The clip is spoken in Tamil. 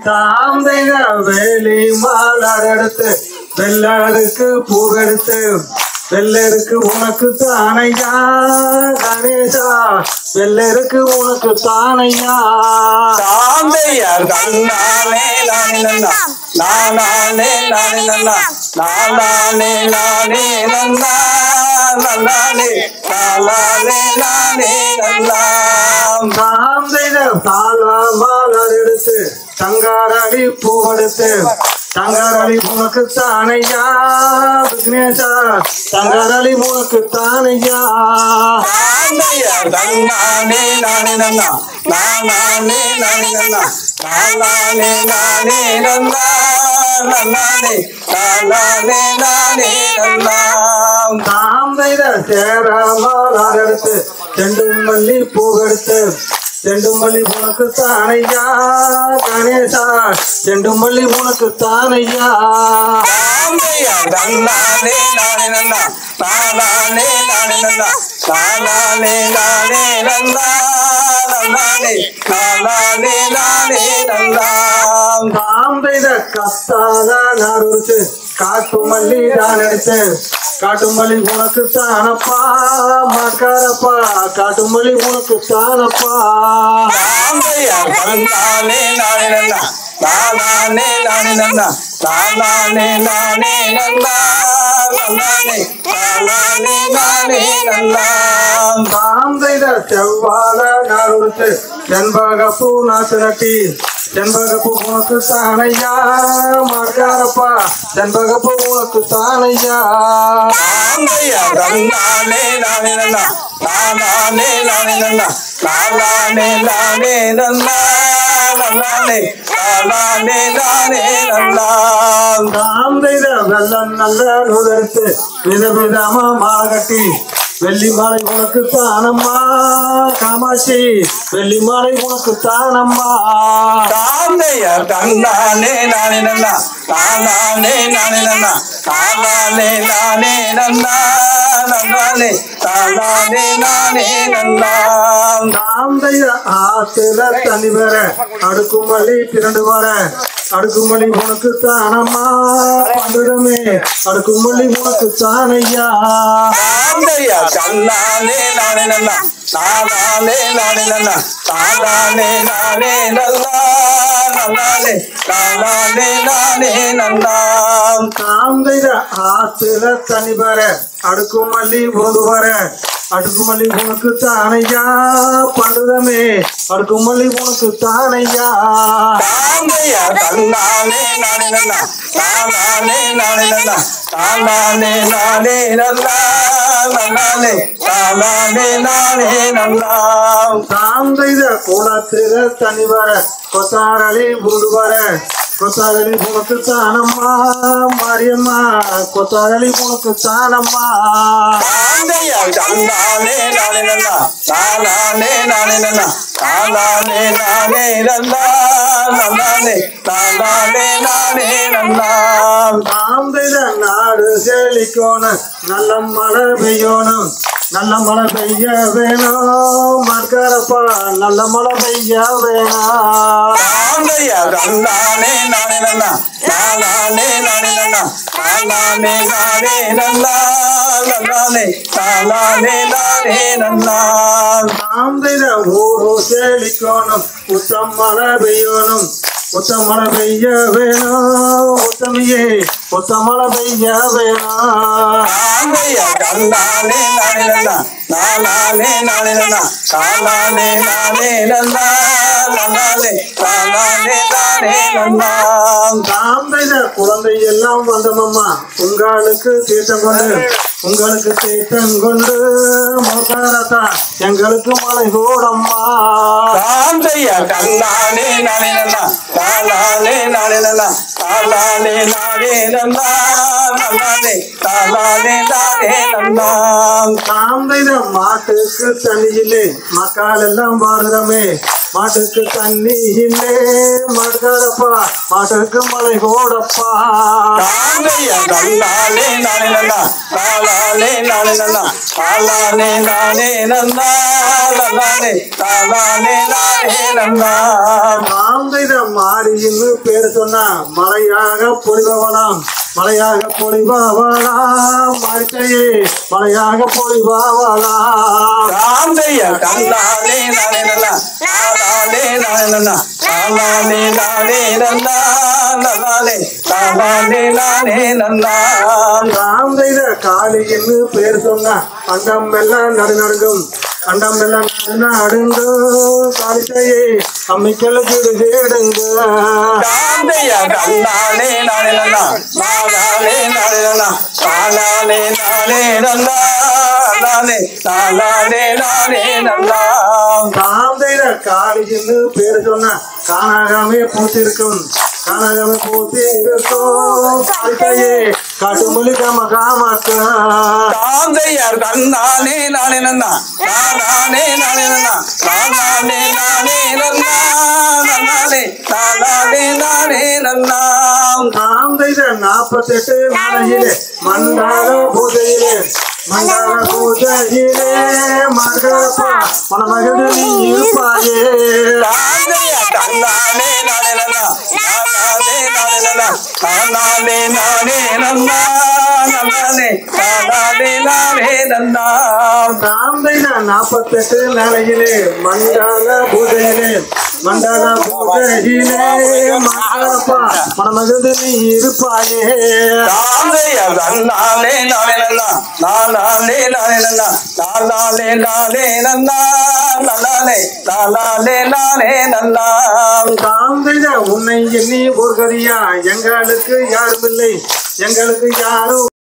தாந்தைக வேலி மாலார் எடுத்து வெள்ளருக்கு பூவெடுத்து வெள்ளருக்கு உனக்கு தானையா கணேசா வெள்ளருக்கு உனக்கு தானையா தாந்தையார் தன்னானே நானே நானே நானே நானே நானே நன்னா நல்லானே நானே நானே நல்லா தாந்தைக தாளா மாலார் எடுத்து தங்காரடி பூவெடுத்து தங்காரடி உனக்கு தானையா விக்னேஷா தங்காரடி உனக்கு தானையா தாந்தையார் தன்னானே நானே நன்னா நானே நானே நன்னா நானே நானே நன்னா நல்லானே நானே நானே நன்னா தாந்தைக சேராமாலார் எடுத்து செண்டும் மல்லி பூவெடுத்து செண்டுமல்லி உனக்கு தானையா கணேசா செண்டுமல்லி உனக்கு தானையா தாந்தையார் தன்னானே நானே நன்னா நானே நானே நன்னா நானே நானே நன்னா நல்லானே நானே நானே நன்னா தாந்தைக கத்தால நாடுச்சு காட்டு மல்லி தான் எடுத்து காட்டு மல்லி உனக்கு தானப்பா மக்காரப்பா காட்டு மல்லி உனக்கு தானப்பா தாந்தையார் தன்னானே நானே நன்னா நானே நானே நன்னா நானே நானே நன்னா நல்லானே நானே நானே நன்னா தாந்தைக செவ்வாழ நாடுச்சு செண்பகப்பூ நாத்து நட்டி செண்பகப்பூ உனக்கு தானையா மக்காரப்பா செண்பகப்பூ உனக்கு தானையா தாந்தையார் தன்னானே நானே நன்னா நானே நானே நன்னா நானே நானே நன்னா நல்லானே நானே நானே நன்னா தாந்தைக வெள்ளம் நல்ல நூலெடுத்து விதவிதமா மாகட்டி வெள்ளி மாலை உனக்கு தானம்மா காமாட்சி வெள்ளி மாலை உனக்கு தானம்மா தாந்தையார் தன்னானே நானே நன்னா நானே நானே நன்னா நானே நானே நன்னா நல்லானே நானே நானே நன்னா தாந்தைக ஆத்துல தனி வர அடுக்குமல்லி திரண்டு வர அடுக்குமல்லி உனக்கு தானம்மா பண்டுடமே அடுக்குமல்லி உனக்கு தானையா தாந்தையார் தன்னானே நானே நன்னா நானே நானே நன்னா நானே நானே நல்லா நல்லானே நானே நானே நன்னா தாந்தைக ஆத்துல தனி வர அடுக்குமல்லி உருண்டு வர அடுக்குமல்லி உனக்கு தானையா பண்டுடமே அடுக்குமல்லி உனக்கு தானையா தாந்தையார் தன்னானே நானே நன்னா நானே நானே நன்னா நானே நானே நல்லா நல்லானே நானே நானே நல்லா தாந்தைக கோலத்தில தனி வர கொத்தாரளி உருண்டு வர கொத்தாரளி உனக்கு தானம்மா மாரியம்மா கொத்தாரளி உனக்கு தானம்மா தாந்தையார் தன்னானே நானே நன்னா நானே நானே நன்னா நானே நானே நன்னா நல்லானே நானே நானே நன்னா தாந்தைக நாடு செழிக்கணும் நல்ல மழை பெய்யணும் நல்ல மழை பெய்ய வேணும் மக்காரப்பா நல்ல மழை பெய்ய வேணும் தாந்தையார் தன்னானே நானே நன்னா நானே நானே நன்னா நானே நானே நன்னா நல்லானே நானே நானே நன்னா தாந்தைக ஊரு செழிக்கணும் உத்தம் மழை பெய்யணும் உத்தம் மழை பெய்ய வேணும் உத்தமியே உத்தம் மழை பெய்ய வேணும் தாந்தையார் தன்னானே நானே நன்னா நானே நானே நன்னா நானே நானே நன்னா நல்லானே நானே நானே நன்னா தாந்தைக குழந்தை எல்லாம் வந்தமம்மா உங்களுக்கு தீர்த்தம் கொண்டு உங்களுக்கு தீர்த்தம் கொண்டு மோகாரத்தா எங்களுக்கு மலை கூடம்மா தாந்தையார் தன்னானே நானே நன்னா நானே நானே நன்னா நானே நானே நன்னா நல்லானே நானே நானே நன்னா தாந்தைக மாட்டுக்கு தண்ணியிலே மக்கள் எல்லாம் வாடுறமே மாட்டுக்கு தண்ணி இல்லே மடுக்காரப்பா மாட்டுக்கு மலை கூடப்பா தாந்தையார் தன்னானே நானே நன்னா நானே நானே நன்னா நானே நானே நன்னா நல்லானே நானே நானே நன்னா மாரின்னு பேரு சொன்னா மலையாக பொழிபவனாம் மலையாக பொழிபவனாம் மாரிக்கையே மலையாக பொழிபவனாம் ராந்தையா கண்ணாலே நானே நன்னா நானே நானே நன்னா நானே நானே நன்னா நானே நானே நானே நன்னா ராம் செய்த காளின்னு பேரு சொன்னா அண்டம் எல்லாம் நடுநடுங்கும் அண்டம் எல்லாம் நடுநடுங்கும் காளிக்கையே அம்மிக்கல்ல கேடுங்க ராந்தையா கண்ணாலே நானே நன்னா நானே நானே நன்னா நானே நானே நன்னா நானே நானே நானே நன்னா ராம் செய்த காளின்னு பேரு சொன்னா காணாகாமே பூத்திருக்கும் காணாகாமே பூத்திருக்கும் காளிக்கையே காட்டுமொழி காமக்கு ராந்தையார் கண்ணாலே நானே நன்னா நானே நானே நன்னா நானே நானே நன்னா நானே நானே நானே நன்னா ராம் செய்த 48 நாளையிலே மண்டால பூஜையிலே மகளப்பா மனமகிழ்ந்து நீ இருப்பாயே ராந்தையார் கண்ணாலே நானே நன்னா நானே நானே நன்னா நானே நானே நன்னா நானே நானே நன்னா ராம் செய்த 48 நாளையிலே மண்டால பூஜையிலே மகளப்பா மனமகிழ்ந்து நீ இருப்பாயே ராந்தையார் கண்ணாலே நானே நன்னா நானே நானே நன்னா நானே நானே நன்னா நானே நானே நன்னா ராம் செய்த உன்னை எண்ணி ஒரு கதியா எங்களுக்கு யாரும் இல்லை எங்களுக்கு யாரும்